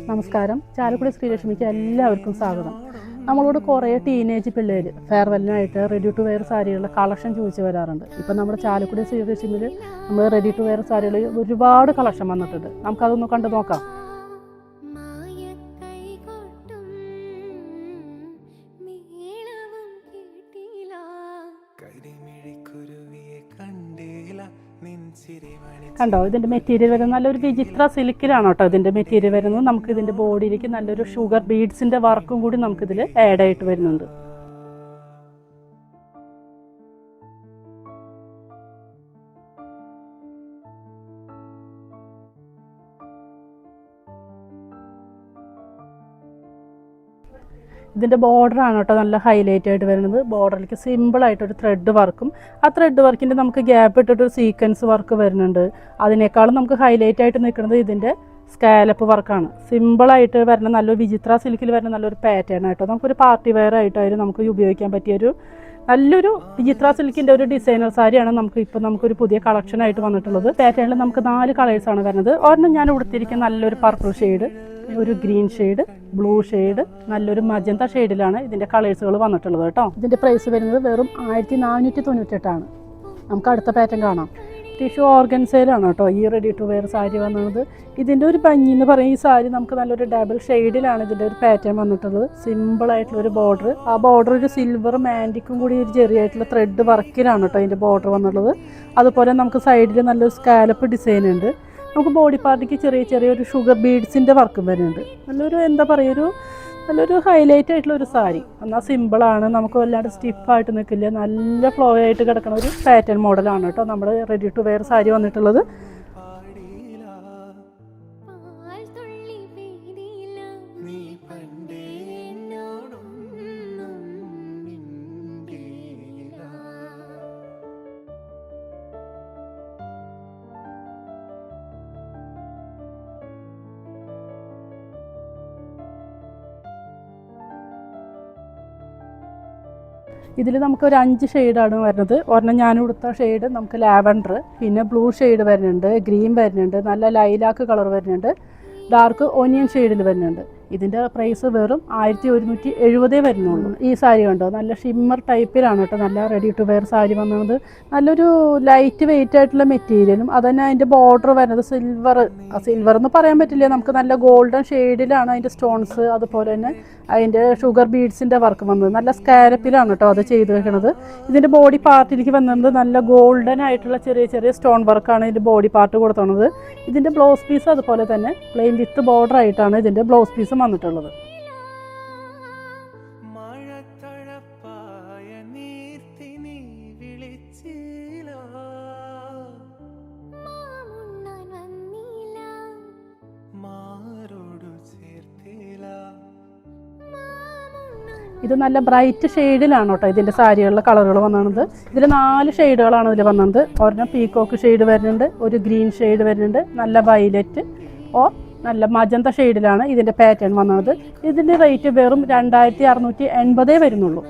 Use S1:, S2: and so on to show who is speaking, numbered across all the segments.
S1: നമസ്കാരം. ചാലക്കുടി ശ്രീലക്ഷ്മിക്ക് എല്ലാവർക്കും സ്വാഗതം. നമ്മളോട് കുറേ ടീനേജ് പിള്ളേർ ഫെയർവെല്ലിനായിട്ട് റെഡി ടു വെയർ സാരികളുടെ കളക്ഷൻ ചോദിച്ചു വരാറുണ്ട്. ഇപ്പം നമ്മുടെ ചാലക്കുടി ശ്രീലക്ഷ്മിയിൽ നമ്മൾ റെഡി ടു വെയർ സാരികൾ ഒരുപാട് കളക്ഷൻ വന്നിട്ടുണ്ട്. നമുക്കതൊന്ന് കണ്ടു നോക്കാം. കണ്ടോ, ഇതിൻ്റെ മെറ്റീരിയൽ വരുന്നത് നല്ലൊരു വിചിത്ര സിൽക്കിലാണ് കേട്ടോ. ഇതിൻ്റെ മെറ്റീരിയൽ വരുന്നത് നമുക്ക് ഇതിൻ്റെ ബോഡിയിലേക്ക് നല്ലൊരു ഷുഗർ ബീഡ്സിൻ്റെ വർക്കും കൂടി നമുക്കിതിൽ ആഡ് ആയിട്ട് വരുന്നുണ്ട്. ഇതിൻ്റെ ബോർഡറാണ് കേട്ടോ നല്ല ഹൈലൈറ്റ് ആയിട്ട് വരുന്നത്. ബോർഡറിലേക്ക് സിമ്പിളായിട്ടൊരു ത്രെഡ് വർക്കും, ആ ത്രെഡ് വർക്കിൻ്റെ നമുക്ക് ഗ്യാപ്പ് ഇട്ടിട്ടൊരു സീക്വൻസ് വർക്ക് വരുന്നുണ്ട്. അതിനേക്കാളും നമുക്ക് ഹൈലൈറ്റ് ആയിട്ട് നിൽക്കുന്നത് ഇതിൻ്റെ സ്കാലപ്പ് വർക്കാണ്. സിമ്പിളായിട്ട് വരുന്ന നല്ലൊരു വിചിത്ര സിൽക്കിൽ വരുന്ന നല്ലൊരു പാറ്റേൺ ആയിട്ടോ. നമുക്കൊരു പാർട്ടി വെയർ ആയിട്ടായാലും നമുക്ക് ഉപയോഗിക്കാൻ പറ്റിയൊരു നല്ലൊരു വിചിത്ര സിൽക്കിൻ്റെ ഒരു ഡിസൈനർ സാരിയാണ് നമുക്കൊരു പുതിയ കളക്ഷനായിട്ട് വന്നിട്ടുള്ളത്. പാറ്റേണിൽ നമുക്ക് 4 കളേഴ്സാണ് വരുന്നത്. ഒരെണ്ണം ഞാൻ ഉടുത്തിരിക്കുന്ന നല്ലൊരു പർപ്പിൾ ഷെയ്ഡ്, ഒരു ഗ്രീൻ ഷെയ്ഡ്, ബ്ലൂ ഷെയ്ഡ്, നല്ലൊരു മജന്ത ഷെയ്ഡിലാണ് ഇതിൻ്റെ കളേഴ്സുകൾ വന്നിട്ടുള്ളത് കേട്ടോ. ഇതിൻ്റെ പ്രൈസ് വരുന്നത് വെറും 1498 നമുക്ക് അടുത്ത പാറ്റേൺ കാണാം. ടിഷ്യൂ ഓർഗൻസയിലാണ് കേട്ടോ ഈ റെഡി ടു വെയർ സാരി വന്നത്. ഇതിൻ്റെ ഒരു ഭംഗി എന്ന് പറയും, ഈ സാരി നമുക്ക് നല്ലൊരു ഡബിൾ ഷെയ്ഡിലാണ് ഇതിൻ്റെ ഒരു പാറ്റേൺ വന്നിട്ടുള്ളത്. സിമ്പിളായിട്ടുള്ളൊരു ബോർഡർ, ആ ബോർഡർ ഒരു സിൽവർ മാൻഡിക്കും കൂടി ഒരു ചെറിയായിട്ടുള്ള ത്രെഡ് വർക്കിലാണ് കേട്ടോ ഇതിൻ്റെ ബോർഡർ വന്നിട്ടുള്ളത്. അതുപോലെ നമുക്ക് സൈഡിൽ നല്ലൊരു സ്കാലപ്പ് ഡിസൈൻ ഉണ്ട്. നമുക്ക് ബോഡി പാർട്ടിക്ക് ചെറിയൊരു ഷുഗർ ബീഡ്സിൻ്റെ വർക്കും വരുന്നുണ്ട്. നല്ലൊരു ഹൈലൈറ്റ് ആയിട്ടുള്ള ഒരു സാരി. എന്നാൽ സിമ്പിളാണ്, നമുക്ക് വല്ലാണ്ട് സ്റ്റിഫായിട്ട് നിൽക്കില്ല, നല്ല ഫ്ലോ ആയിട്ട് കിടക്കുന്ന ഒരു പാറ്റേൺ മോഡലാണ് കേട്ടോ നമ്മുടെ റെഡി ടു വെയർ സാരി വന്നിട്ടുള്ളത്. ഇതിൽ നമുക്കൊരു 5 ഷെയ്ഡാണ് വരുന്നത്. ഒരെണ്ണം ഞാൻ കൊടുത്ത ഷെയ്ഡ് നമുക്ക് ലാവൻഡർ, പിന്നെ ബ്ലൂ ഷെയ്ഡ് വരുന്നുണ്ട്, ഗ്രീൻ വരുന്നുണ്ട്, നല്ല ലൈലാക്ക് കളർ വരുന്നുണ്ട്, ഡാർക്ക് ഓനിയൻ ഷെയ്ഡിൽ വരുന്നുണ്ട്. ഇതിൻ്റെ പ്രൈസ് വെറും 1170 വരുന്നുള്ളൂ. ഈ സാരി കണ്ടോ, നല്ല ഷിമ്മർ ടൈപ്പിലാണ് കേട്ടോ നല്ല റെഡി ടു വെയർ സാരി വന്നത്. നല്ലൊരു ലൈറ്റ് വെയിറ്റ് ആയിട്ടുള്ള മെറ്റീരിയലും അതുതന്നെ അതിൻ്റെ ബോർഡർ വരുന്നത് സിൽവർ എന്ന് പറയാൻ പറ്റില്ല, നമുക്ക് നല്ല ഗോൾഡൻ ഷെയ്ഡിലാണ് അതിൻ്റെ സ്റ്റോൺസ്, അതുപോലെ തന്നെ അതിൻ്റെ ഷുഗർ ബീഡ്സിൻ്റെ വർക്ക് വന്നത്. നല്ല സ്കാലപ്പിലാണ് കേട്ടോ അത് ചെയ്ത് വെക്കുന്നത്. ഇതിൻ്റെ ബോഡി പാർട്ടിലേക്ക് വന്നത് നല്ല ഗോൾഡൻ ആയിട്ടുള്ള ചെറിയ സ്റ്റോൺ വർക്കാണ് ഇതിൻ്റെ ബോഡി പാർട്ട് കൊടുത്തുള്ളത്. ഇതിൻ്റെ ബ്ലൗസ് പീസ് അതുപോലെ തന്നെ പ്ലെയിൻ വിത്ത് ബോർഡർ ആയിട്ടാണ് ഇതിൻ്റെ ബ്ലൗസ് പീസും വന്നിട്ടുള്ളത്. ഇത് നല്ല ബ്രൈറ്റ് ഷെയ്ഡിലാണ് കേട്ടോ ഇതിൻ്റെ സാരികളിലെ കളറുകൾ വന്നത്. ഇതിൽ 4 ഷെയ്ഡുകളാണ് ഇതിൽ വന്നത്. ഒരെണ്ണം പീക്കോക്ക് ഷെയ്ഡ് വരുന്നുണ്ട്, ഒരു ഗ്രീൻ ഷെയ്ഡ് വരുന്നുണ്ട്, നല്ല വയലറ്റ് നല്ല മജന്ത ഷെയ്ഡിലാണ് ഇതിൻ്റെ പാറ്റേൺ വന്നത്. ഇതിൻ്റെ റേറ്റ് വെറും 2680 വരുന്നുള്ളൂ.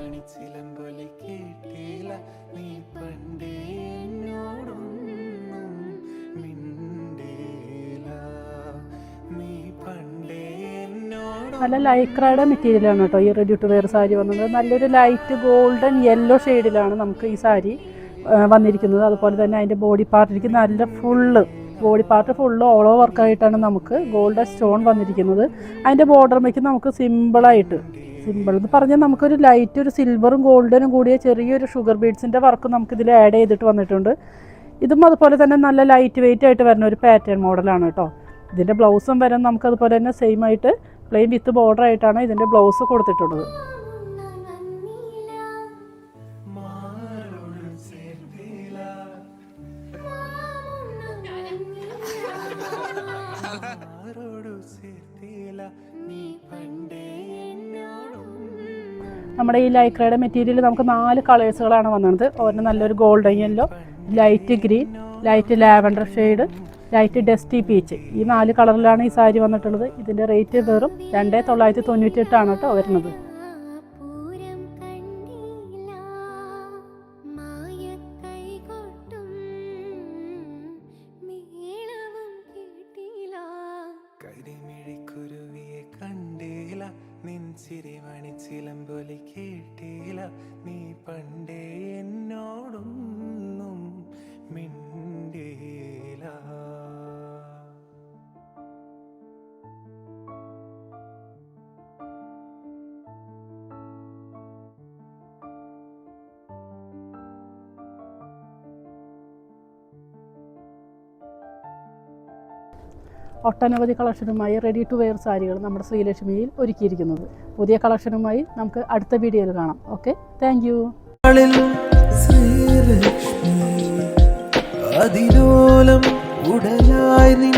S1: നല്ല ലൈക്രയുടെ മെറ്റീരിയലാണ് കേട്ടോ ഈ റെഡി ടു വെയർ സാരി വന്നത്. നല്ലൊരു ലൈറ്റ് ഗോൾഡൻ യെല്ലോ ഷെയ്ഡിലാണ് നമുക്ക് ഈ സാരി വന്നിരിക്കുന്നത്. അതുപോലെ തന്നെ അതിൻ്റെ ബോഡി പാർട്ടിലേക്ക് നല്ല ബോഡി പാർട്ട് ഫുള്ള് ഓളോ വർക്കായിട്ടാണ് നമുക്ക് ഗോൾഡൻ സ്റ്റോൺ വന്നിരിക്കുന്നത്. അതിൻ്റെ ബോർഡറിലേക്ക് നമുക്ക് സിമ്പിൾ എന്ന് പറഞ്ഞാൽ നമുക്കൊരു ലൈറ്റ് ഒരു സിൽവറും ഗോൾഡനും കൂടിയ ചെറിയൊരു ഷുഗർ ബീഡ്സിൻ്റെ വർക്ക് നമുക്കിതിൽ ആഡ് ചെയ്തിട്ട് വന്നിട്ടുണ്ട്. ഇതും അതുപോലെ തന്നെ നല്ല ലൈറ്റ് വെയിറ്റ് ആയിട്ട് വരുന്ന ഒരു പാറ്റേൺ മോഡലാണ് കേട്ടോ. ഇതിൻ്റെ ബ്ലൗസും വരാൻ നമുക്കതുപോലെ തന്നെ സെയിം ആയിട്ട് പ്ലെയിൻ വിത്ത് ബോർഡർ ആയിട്ടാണ് ഇതിൻ്റെ ബ്ലൗസ് കൊടുത്തിട്ടുള്ളത്. നമ്മുടെ ഈ ലൈക്രയുടെ മെറ്റീരിയൽ നമുക്ക് 4 കളേഴ്സുകളാണ് വന്നത്. ഒരെണ്ണം നല്ലൊരു golden yellow, light green, light lavender shade, light dusty peach, ഈ 4 കളറിലാണ് ഈ സാരി വന്നിട്ടുള്ളത്. ഇതിൻ്റെ റേറ്റ് വെറും 2998 കേട്ടോ വരുന്നത്.
S2: കരിമിഴിക്കുരുവിയെ ചിരി മണിച്ചിലമ്പൊലി കേട്ടില്ല നീ പണ്ടേ എന്നോടൊന്നും മിണ്ടീല.
S1: ഒട്ടനവധി കളക്ഷനുമായി റെഡി ടു വെയർ സാരികൾ നമ്മുടെ ശ്രീലക്ഷ്മിയിൽ ഒരുക്കിയിരിക്കുന്നത്. പുതിയ കളക്ഷനുമായി നമുക്ക് അടുത്ത വീഡിയോയിൽ കാണാം. Okay, thank you.
S2: ശ്രീലക്ഷ്മി അതിലോലം ഉടലായി നിൻ